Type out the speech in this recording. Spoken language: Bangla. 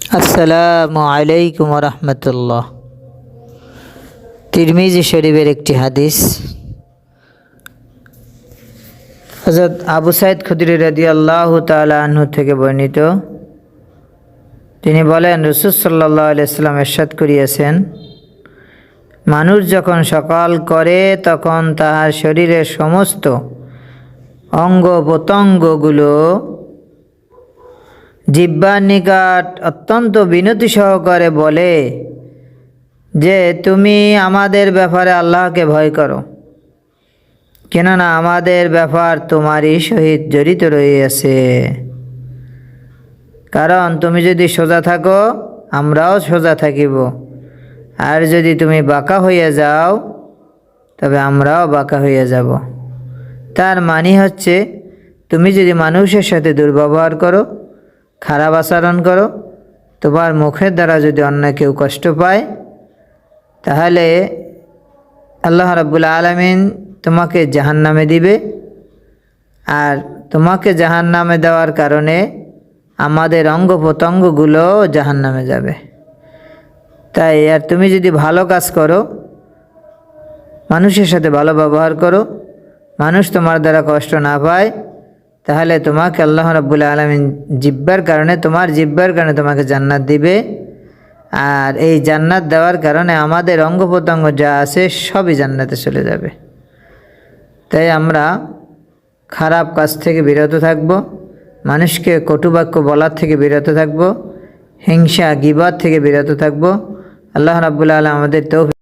আসসালামু আলাইকুম রহমতুল্লাহ। তিরমিজি শরীফের একটি হাদিস। হযরত আবু সাঈদ খুদরি রাদিয়াল্লাহু তাআলা আনহু থেকে বর্ণিত, তিনি বলেন, রাসূল সাল্লাল্লাহু আলাইহি ওয়াসাল্লাম ইরশাদ করিয়াছেন, মানুষ যখন সকাল করে তখন তাহার শরীরের সমস্ত অঙ্গ প্রত্যঙ্গগুলো জিহ্বার নিকট অত্যন্ত বিনতি সহকারে বলে যে, তুমি আমাদের ব্যাপারে আল্লাহকে ভয় করো, কেননা আমাদের ব্যাপার তোমারই সহিত জড়িত রহিয়াছে। কারণ তুমি যদি সোজা থাকো, আমরাও সোজা থাকিব, আর যদি তুমি বাঁকা হইয়া যাও, তবে আমরাও বাঁকা হইয়া যাব। তার মানে হচ্ছে, তুমি যদি মানুষের সাথে দুর্ব্যবহার করো, খারাপ আচরণ করো, তোমার মুখের দ্বারা যদি অন্য কেউ কষ্ট পায়, তাহলে আল্লাহ রাব্বুল আলামিন তোমাকে জাহান্নামে দিবে। আর তোমাকে জাহান্নামে দেওয়ার কারণে আমাদের অঙ্গ প্রত্যঙ্গগুলো জাহান্নামে যাবে। তাই আর তুমি যদি ভালো কাজ করো, মানুষের সাথে ভালো ব্যবহার করো, মানুষ তোমার দ্বারা কষ্ট না পায়, তাহলে তোমাকে আল্লাহ রাব্বুল আলামিন জিহ্বার কারণে, তোমার জিহ্বার কারণে তোমাকে জান্নাত দিবে। আর এই জান্নাত দেওয়ার কারণে আমাদের অঙ্গ প্রত্যঙ্গ যা আছে সবই জান্নাতে চলে যাবে। তাই আমরা খারাপ কাজ থেকে বিরত থাকব, মানুষকে কটুবাক্য বলার থেকে বিরত থাকব, হিংসা গীবত থেকে বিরত থাকব। আল্লাহ রাব্বুল আলামিন আমাদের তৌফিক